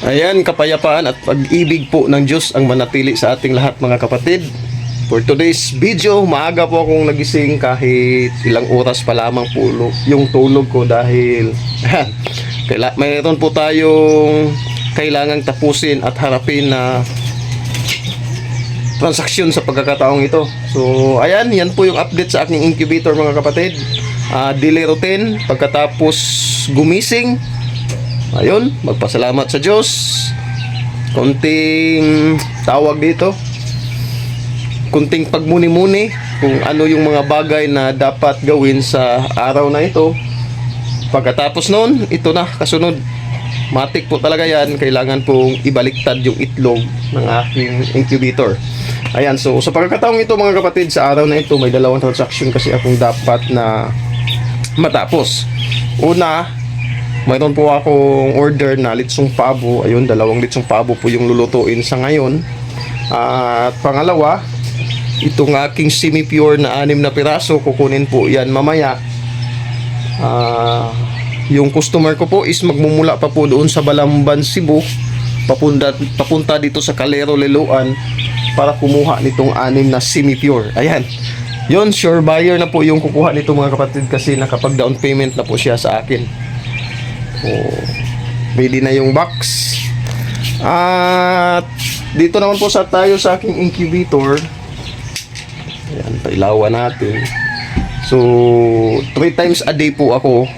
Ayan, kapayapaan at pag-ibig po ng Diyos ang manatili sa ating lahat mga kapatid. For today's video, maaga po akong nagising kahit ilang oras pa lamang po yung tulog ko dahil mayroon po tayong kailangang tapusin at harapin na transaksyon sa pagkakataong ito. So, ayan, yan po yung update sa aking incubator mga kapatid. Daily routine, pagkatapos gumising, ayun, magpasalamat sa Diyos. Konting tawag dito, konting pagmuni-muni kung ano yung mga bagay na dapat gawin sa araw na ito. Pagkatapos noon, ito na kasunod. Matik po talaga yan. Kailangan pong ibaliktad yung itlog ng aking incubator. Ayan, so sa pagkakataong ito mga kapatid, sa araw na ito may dalawang transaction kasi akong dapat na matapos. Una, mayroon po akong order na litsong pabo. Ayun, 2 litsong pabo po yung lulutuin sa ngayon. At pangalawa, itong aking semi-pure na 6 na piraso, kukunin po yan mamaya. Yung customer ko po is magmumula pa po doon sa Balamban, Cebu, papunta dito sa Calero, Liloan para kumuha nitong 6 na semi-pure. Ayan, yon, sure buyer na po yung kukuha nito mga kapatid kasi nakapag down payment na po siya sa akin. Ready na yung box. At dito naman po tayo sa aking incubator. Ayan, pailawan natin. So 3 times a day po ako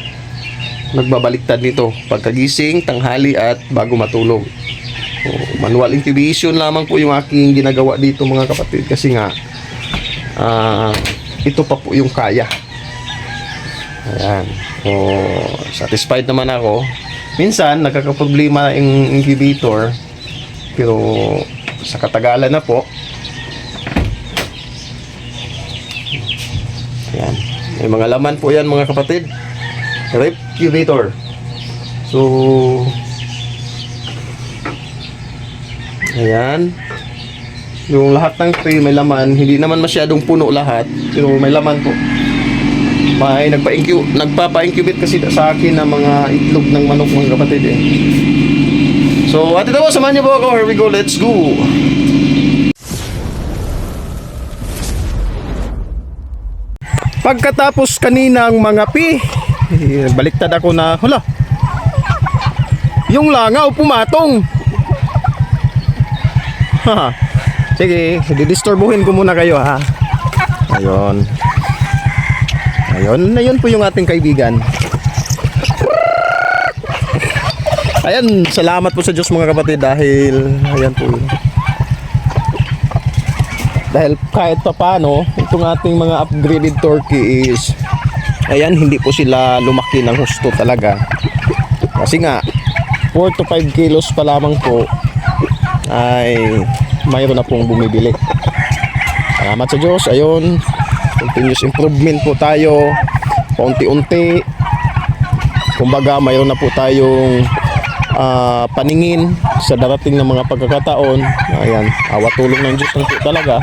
nagbabaliktad nito, pagkagising, tanghali at bago matulog. So, manual incubation lamang po yung aking ginagawa dito mga kapatid kasi nga ito pa po yung kaya. Ayan. So, satisfied naman ako. Minsan nagkakaproblema yung incubator, pero sa katagalan na po. Ayan. May mga laman po yan mga kapatid. Incubator. So, ayan. Yung lahat ng tray may laman. Hindi naman masyadong puno lahat, pero may laman po. May nagpapa-incubate kasi sa akin ng mga itlog ng manok mga kapatid eh. So, at ito po, samahan niyo po ako. Here we go, let's go. Pagkatapos kaninang mga baliktad ako na, hala, yung langaw pumatong. Sige, didisturbuhin ko muna kayo ha. Ayun. Ayun po yung ating kaibigan. Ayan, salamat po sa Diyos mga kapatid dahil ayan po. Dahil kahit pa paano, itong ating mga upgraded turkey is ayan, hindi po sila lumaki ng husto talaga. Kasi nga 4 to 5 kilos pa lamang po ay mayroon na pong bumibili. Salamat sa Diyos. Ayun, continuous improvement po tayo, paunti-unti. Kumbaga mayroon na po tayong paningin sa darating na mga pagkakataon. Ayan, awa tulong ng Diyos po talaga.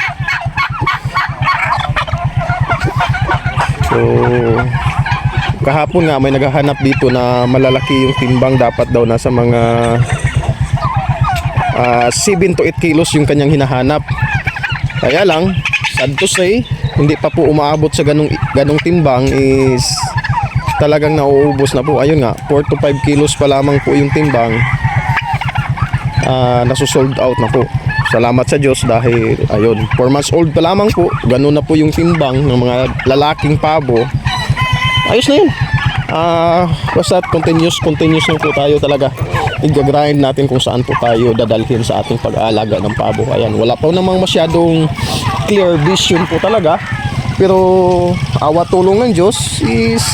So, kahapon nga may naghahanap dito na malalaki yung timbang, dapat daw nasa mga 7 to 8 kilos yung kanyang hinahanap. Kaya lang, sad to say, hindi pa po umaabot sa ganong timbang, is talagang nauubos na po. Ayun nga, 4 to 5 kilos pa lamang po yung timbang, nasusold out na po. Salamat sa Diyos dahil ayun, 4 months old pa lamang po, ganun na po yung timbang ng mga lalaking pabo. Ayos na yun. Basta continuous lang po tayo talaga. I-grind natin kung saan po tayo dadalhin sa ating pag-aalaga ng pabo. Ayan, wala pa namang masyadong clear vision po talaga, pero awa tulong ng Diyos is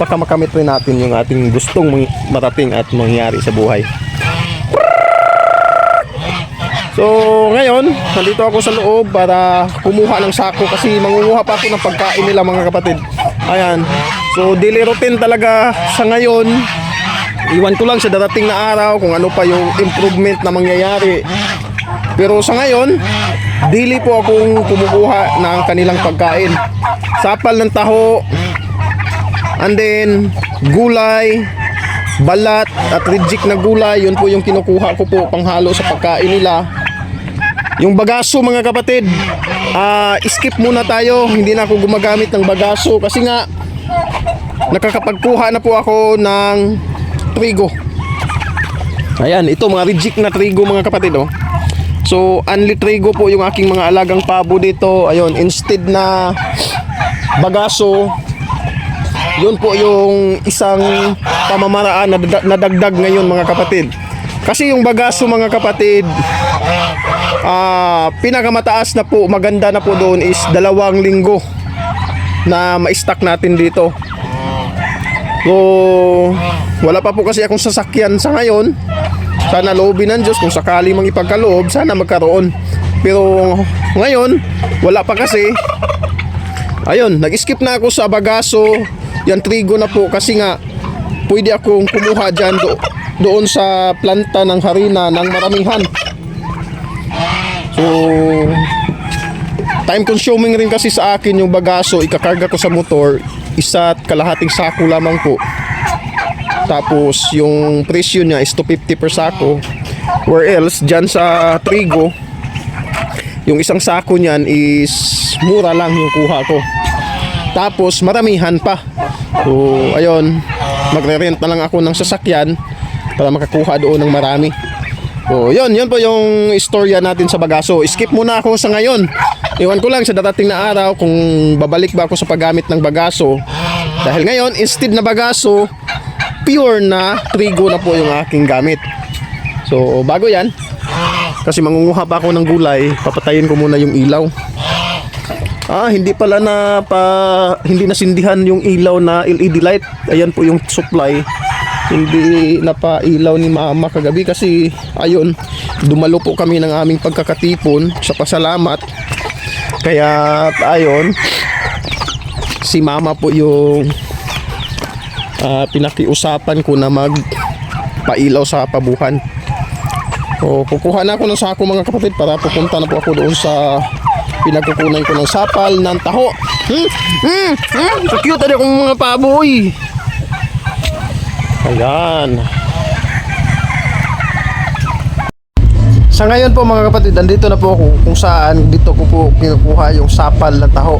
baka makamit rin natin yung ating gustong marating at mangyari sa buhay. So ngayon, nandito ako sa loob para kumuha ng sako kasi mangunguha pa ako ng pagkain nila mga kapatid. Ayan, so daily routine talaga sa ngayon. Iwan ko lang sa darating na araw kung ano pa yung improvement na mangyayari. Pero sa ngayon, daily po akong kumukuha ng kanilang pagkain. Sapal ng taho, and then gulay, balat at reject na gulay, yun po yung kinukuha ko po panghalo sa pagkain nila. Yung bagaso mga kapatid, skip muna tayo, hindi na ako gumagamit ng bagaso kasi nga nakakapagkuha na po ako ng trigo. Ayan, ito mga reject na trigo mga kapatid, oh. So only trigo po yung aking mga alagang pabo dito. Ayun, instead na bagaso, yun po yung isang pamamaraan na nadagdag ngayon mga kapatid. Kasi yung bagaso mga kapatid, pinakamataas na po, maganda na po doon is 2 linggo na ma-stock natin dito. So wala pa po kasi akong sasakyan sa ngayon. Sana loobin ng Diyos, kung sakali mang ipagkaloob, sana magkaroon. Pero ngayon wala pa kasi. Ayun, nag-skip na ako sa bagaso, yan trigo na po, kasi nga pwede akong kumuha dyan doon sa planta ng harina ng maramihan. So time consuming rin kasi sa akin yung bagaso, ikakarga ko sa motor, 1.5 sako lamang po. Tapos yung presyo niya is 250 per sako, where else dyan sa trigo, yung 1 sako niyan is mura lang yung kuha ko. Tapos maramihan pa. So ayun, magre-rent na lang ako ng sasakyan para makakuha doon ng marami. So yun po yung istorya natin sa bagaso. Skip muna ako sa ngayon. Iwan ko lang sa darating na araw kung babalik ba ako sa paggamit ng bagaso. Dahil ngayon, instead na bagaso, pure na trigo na po yung aking gamit. So bago yan, kasi mangunguha pa ako ng gulay, papatayin ko muna yung ilaw. Hindi pala hindi nasindihan yung ilaw na LED light. Ayan po yung supply. Hindi napailaw ni mama kagabi kasi ayun, dumalo po kami ng aming pagkakatipon sa pasalamat. Kaya ayun, si mama po yung pinakiusapan ko na magpailaw sa pabuhan. O kukuha na ako ng sako mga kapatid para pupunta na po ako doon sa pinagkukunan ko ng sapal ng taho. So cute tadi akong mga paboy. Ayan. Sa ngayon po mga kapatid, andito na po ako kung saan dito ko po kinukuha yung sapal ng taho.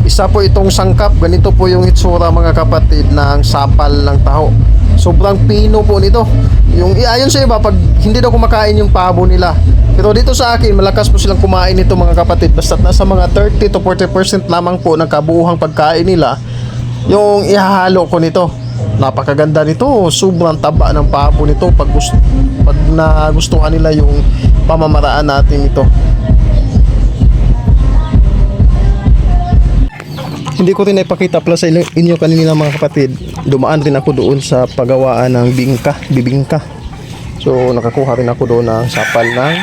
Isa po itong sangkap, ganito po yung itsura mga kapatid ng sapal ng taho. Sobrang pino po nito. Yung ayon sa iba, pag hindi daw kumakain yung pabo nila. Pero dito sa akin, malakas po silang kumain nito mga kapatid. Basta't nasa mga 30 to 40% lamang po ng kabuuhang pagkain nila yung ihahalo ko nito. Napakaganda nito, sobrang taba ng pabo nito pag nagustuhan nila yung pamamaraan natin ito. Hindi ko rin ipakita pala sa inyo kanina mga kapatid. Dumaan rin ako doon sa paggawaan ng bibingka. So nakakuha rin ako doon ng sapal ng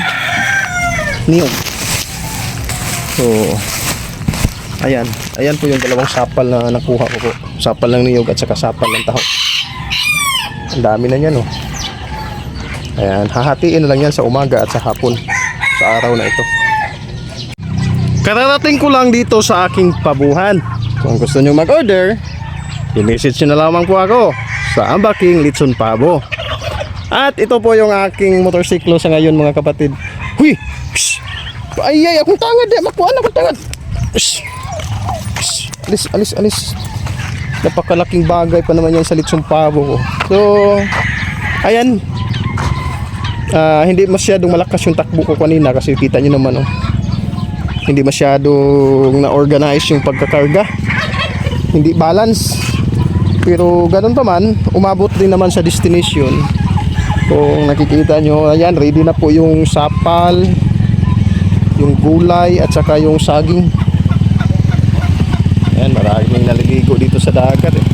niyog. So ayan po yung 2 sapal na nakuha ko po. Sapal ng niyog at saka sapal ng taho. Ang dami na yan, oh. Ayan, hahatiin na lang yan sa umaga at sa hapon sa araw na ito. Kararating ko lang dito sa aking pabuhan. Kung gusto nyo mag-order, i-message nyo na lamang po ako sa Ambaking Litson Pabo. At ito po yung aking motorsiklo sa ngayon mga kapatid. Huy! Ay, akong tangad eh. Makuhaan akong tangad. Alis. Napakalaking bagay pa naman yan sa Litson Pabo ko. So, ayan. Hindi masyadong malakas yung takbo ko kanina kasi kita nyo naman, oh. Hindi masyadong na-organize yung pagkakarga. Hindi balance. Pero ganun pa man, umabot din naman sa destination. Kung nakikita nyo, ayan, ready na po yung sapal, yung gulay at saka yung saging. Ayan, maraming naliligo dito sa dagat eh.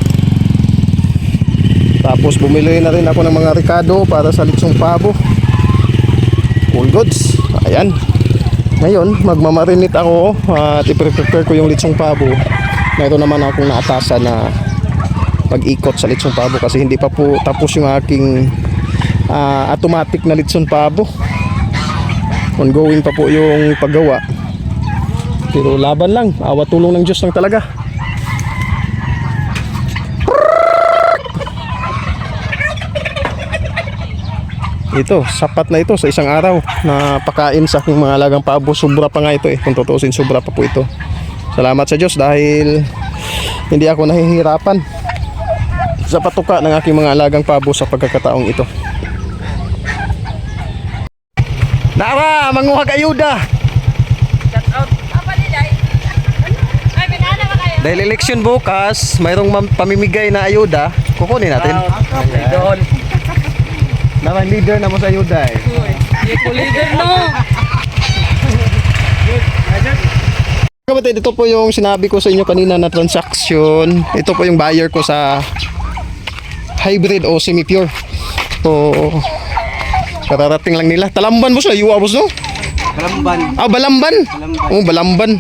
Tapos bumili na rin ako ng mga ricado para sa Litsong Pabo. All goods. Ayan. Ngayon, magmamarinate ako at i-prepare ko yung Litsong Pabo. Mayroon naman akong naatasan na mag-ikot sa Litsong Pabo kasi hindi pa po tapos yung aking automatic na Litson Pabo. Ongoing pa po yung paggawa. Pero laban lang, awa tulong ng Diyos lang talaga. Ito, sapat na ito sa isang araw na pakain sa aking mga alagang pabo. Sobra pa nga ito eh. Kung tutuusin, sobra pa po ito. Salamat sa Diyos dahil hindi ako nahihirapan sa patuka ng aking mga alagang pabo sa pagkakataong ito. Nara, manguhag ayuda! Dahil election bukas, mayroong pamimigay na ayuda, kukunin natin. Doon. Naman leader na mo sa ayuda eh. Leader no. Kapatid, ito po yung sinabi ko sa inyo kanina na transaction. Ito po yung buyer ko sa hybrid o semi-pure. So, kararating lang nila. Talamban mo siya, yuwa mo no? Balamban. Ah, Balamban? Oh, Balamban.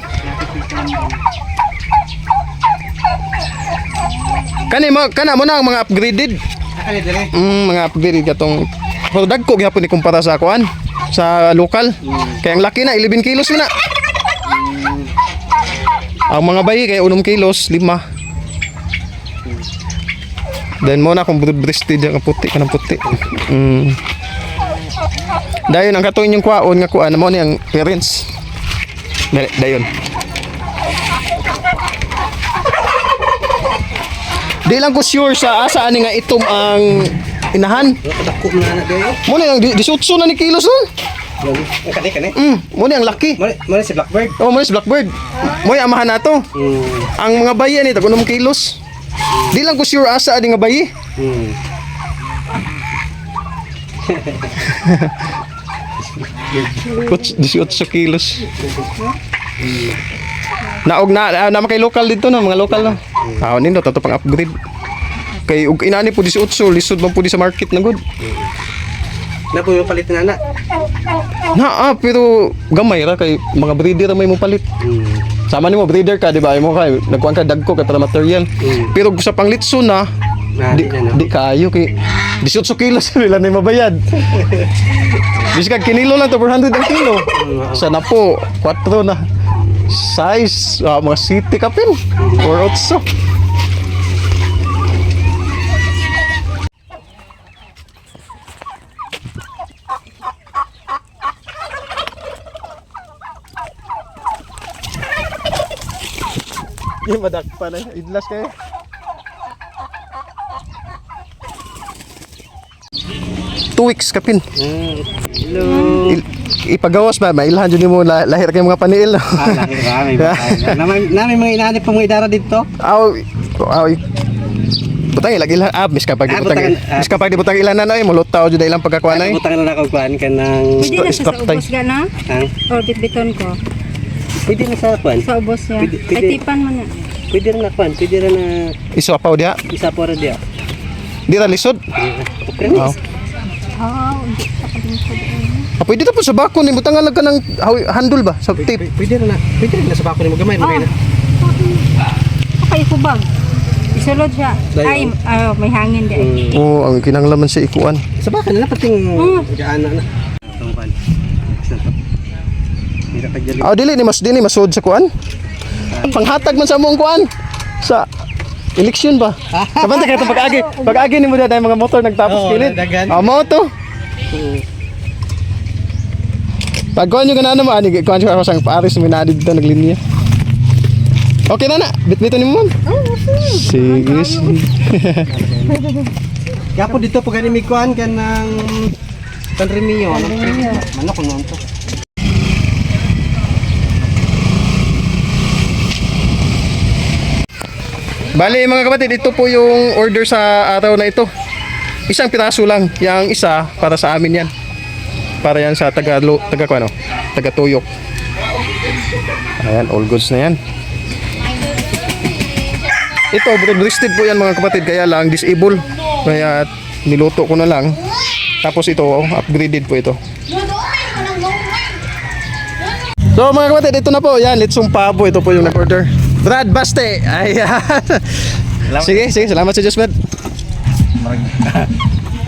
Kana mo na ang mga upgraded. Mga upgraded katong pero dagko gyapon ni kumpara sa kuan sa lokal. Kaya ang laki na 11 kilos na. Ang mga bayi kay 6 kilos, 5. Then mo na kung breasted ang puti kanang puti. Dayon ang katong inyong kuaon nga kuan mo ni ang parents. Dayon. Di lang ko sure sa asa ani nga itom ang inahan. Dako na na dayo. Mo ni ang 18 na ni kilos no. Kani. Mo ni ang laki. Mali si Blackbird. Oh, mo ni si Blackbird. Mo yung amahan nato. Ang mga bayi ni tag 6 kilos. Di lang ko sure asa ani nga bayi. Kuts 18 kilos. Naog na makay local dito na mga local no. Nindo tato pang upgrade. Kay ug inani po 18 lisod man po di sa market na good. Na po yung palit na na. Pero gamay ra kay mga breeder may mo palit. Sama nimo breeder ka di ba mo kay nagkuan ka dagko kay para material. Pero sa panglitso na di kayo kay 18 kilos nila na mabayad. Bisag kinilo lang to 400 ang kilo. Sana po 4 na size mga city kapin or 8. Yung madakpa na idlas kayo. Two weeks kapin. Hello. Ipagawas ba? Mailhan dyan mo lahir kayong mga paniil. No? Lahir ba? Nami mga inanip pa mo idara dito. Aw. Butang ilagi lang. Mis kapag di butang ilan na ay mulutaw jud ilang pagkakuan ay. Butang na ako kuan ka ng Pwede na sa ubos ga na? Or bitbiton ko. Pwede na sa kuan. Sa ubos niya. Ay tipan mo na. Pwede na kuan. Pwede na Isapaw dia. isa po ra dia. Di ra lisod. Okay. Hindi pa ka din ko. Pwede na po sa bako ni butangan lang ka ng handle ba sa tape. Pwede na sa bako ni mo gamay mo na. Okay ko bag. Isulod siya. Ay, may hangin di. Oh, ang kinanglaman sa ikuan. Sa baka na pating gaana na. Tungkan. Mira ka jali. Dili masud sa kuan. Panghatag man sa among kuan sa eleksyon ba? Kapante kaya pag-agi nimo dai mga motor nagtapos kilid. Mo to. Pagkuhan nyo ganaan naman, kuhan nyo ako sang paaris mo na dito naglinya. Okay na. Bit-bitan mo man. Sige. Kaya po dito pag may kuhan ka ng Tanremio. Ano kung noon to? Bali mga kapatid, ito po yung order sa araw na ito. Isang piraso lang. Yang isa para sa amin yan. Para yan sa taga Tuyok. Ayan, all goods na yan. Ito, broadlisted po yan mga kapatid. Kaya lang, disable. Kaya niluto ko na lang. Tapos ito, upgraded po ito. So mga kapatid, ito na po. Yan, litsong pabo. Ito po yung nag-order. Brad Baste. Ayan. Sige. Salamat sa Diyos, Brad.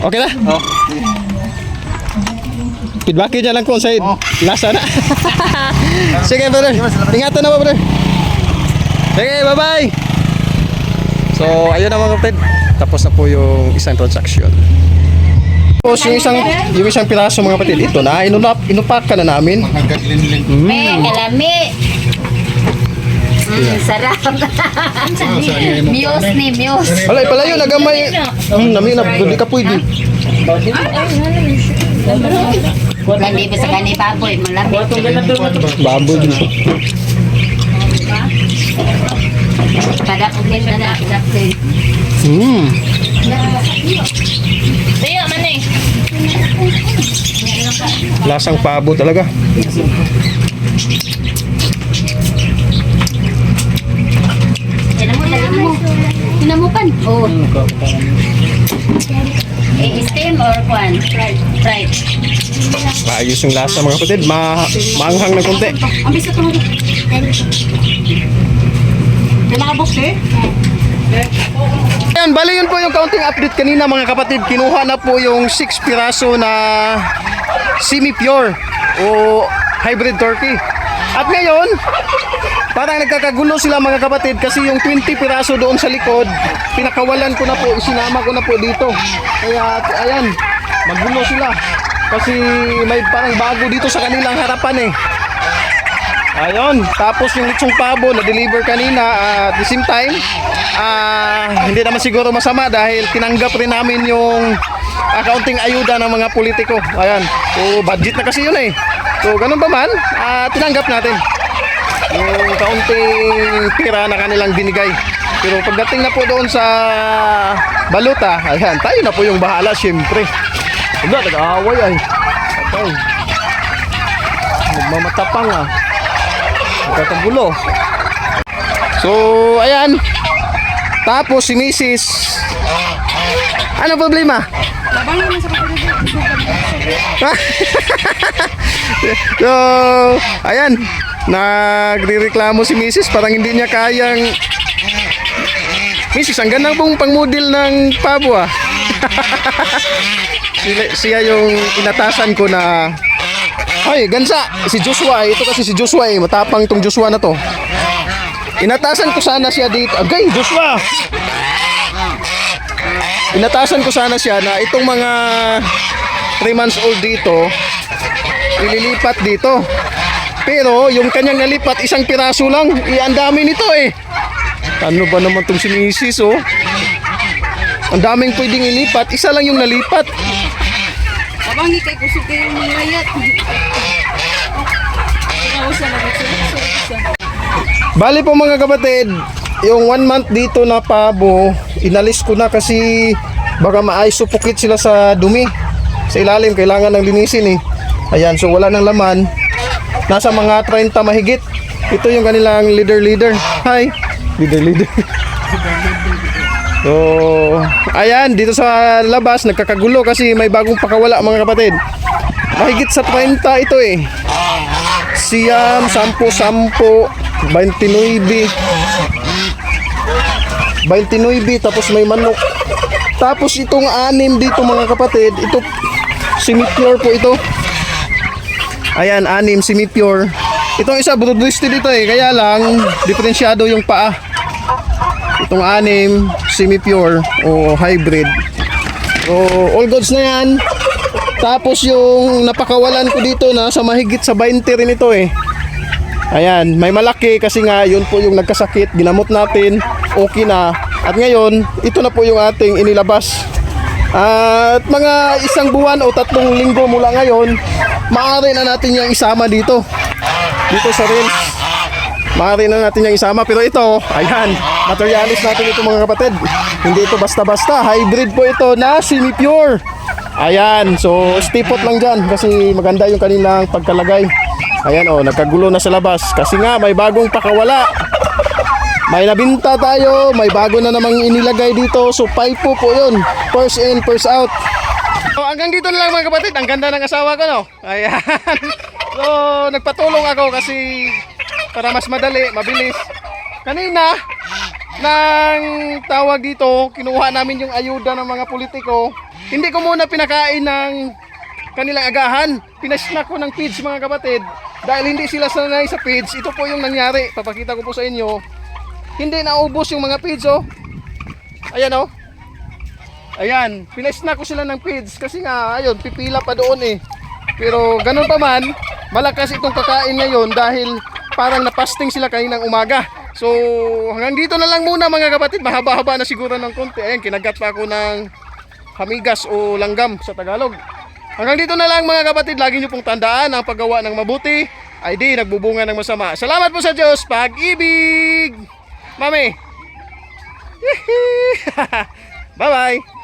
Okay na? Feedbackin niya lang kung sa lasa na. Sige, brother. Ingatan na po, brother. Sige, bye-bye. So, ayun na mga kapatid. Tapos na po yung isang transaction. Tapos yung isang piraso mga kapatid, ito na, inupak ka na namin. Me, kalami. Sarap. Muse ni Muse. Wala, palayo, nagamay. Nami na, hindi ka pwede. Lagi pa sa kani baboy, malapit. Baboy din. Kada ko din na sakit. Tayo, manay. Lasang pabo talaga. Tinamupan. Oh. Steam or kwan? Fried. Ayos yung lasa mga kapatid. Maanghang na konti. Ang bisa ko mo. Pinakabok eh? Ayan, bali yun po yung counting update kanina mga kapatid. Kinuha na po yung 6 piraso na semi-pure o hybrid turkey. At ngayon, parang nagkakagulo sila mga kapatid kasi yung 20 piraso doon sa likod, pinakawalan ko na po, isinama ko na po dito. Kaya ayan, magulo sila. Kasi may parang bago dito sa kanilang harapan eh. Ayun, tapos yung lechong pabo na deliver kanina at the same time, hindi naman siguro masama dahil tinanggap rin namin yung accounting ayuda ng mga politiko. Ayan, so budget na kasi yun eh. So ganun pa man, tinanggap natin yung kaunting pira na kanilang binigay. Pero pagdating na po doon sa baluta, ayan, tayo na po yung bahala syempre. Wala, nag-aaway ay. Okay. Nagmamatapang ah. Nagkakagulo. So, ayan. Tapos si Mrs. Ano problema? Labang naman sa kapatid. So, ayan. Nagrereklamo si Mrs. Parang hindi niya kayang. Mrs. ang ganda pong pang-model ng pabo ah. Siya yung inatasan ko na ay, gansa, si Joshua, ito kasi si Joshua eh, matapang tong Joshua na to. Inatasan ko sana siya dito. Agay, Joshua! Inatasan ko sana siya na itong mga 3 months old dito, ililipat dito. Pero yung kanyang nalipat, isang piraso lang, ang dami nito eh. Ano ba naman tong si Mrs. oh? Ang daming pwedeng ilipat, isa lang yung nalipat. Abang kay kusog kayo mga layat. Bali po mga kapatid, yung 1 month dito na pabo, inalis ko na kasi baka maisupukit sila sa dumi. Sa ilalim, kailangan ng linisin eh. Ayan, so wala nang laman. Nasa mga 30 mahigit. Ito yung kanilang leader. Hi, leader. So, ayan, dito sa labas, nagkakagulo kasi may bagong pakawala mga kapatid. Mahigit sa 30 ito eh. Siyam, 10, 29, tapos may manok. Tapos itong 6 dito mga kapatid, ito semi-pure po ito. Ayan, 6 semi-pure. Itong isa brood-listed dito eh, kaya lang diferensyado yung paa. Itong 6 semi-pure o hybrid. So, all goods na yan. Tapos yung napakawalan ko dito na sa mahigit sa 20 rin ito eh. Ayan, may malaki kasi nga yun po yung nagkasakit, ginamot natin, okay na. At ngayon, ito na po yung ating inilabas. At mga 1 buwan o 3 linggo mula ngayon, maaari na natin yung isama dito. Dito sa rinse. Maaari na natin yung isama. Pero ito, ayan, materialis natin ito mga kapatid. Hindi ito basta-basta. Hybrid po ito na semi-pure. Ayan, so stipot lang dyan kasi maganda yung kanilang pagkalagay. Ayan oh, nagkagulo na sa labas kasi nga may bagong pakawala. May nabinta tayo, may bago na namang inilagay dito. So paipo po yun, first in, first out. So hanggang dito na lang mga kapatid, ang ganda ng asawa ko no. Ayan. So nagpatulong ako kasi para mas madali, mabilis. Kanina nang tawag dito, kinuha namin yung ayuda ng mga politiko. Hindi ko muna pinakain ng kanilang agahan. Pinasnack ko ng feeds mga kapatid. Dahil hindi sila sanay sa feeds, ito po yung nangyari. Papakita ko po sa inyo. Hindi naubos yung mga feeds oh. Ayan oh. Ayan, pina-snack ko sila ng feeds kasi nga, ayun, pipila pa doon eh. Pero ganun pa man, malakas itong kakain ngayon dahil parang napasting sila kaninang umaga. So, hanggang dito na lang muna mga kapatid. Mahaba-haba na siguro ng konti. Ayan, kinagat pa ako ng hamigas o langgam sa Tagalog. Hanggang dito na lang mga kapatid. Lagi nyo pong tandaan, ang paggawa ng mabuti ay di nagbubunga ng masama. Salamat po sa Diyos. Pag-ibig! Mami! Bye-bye!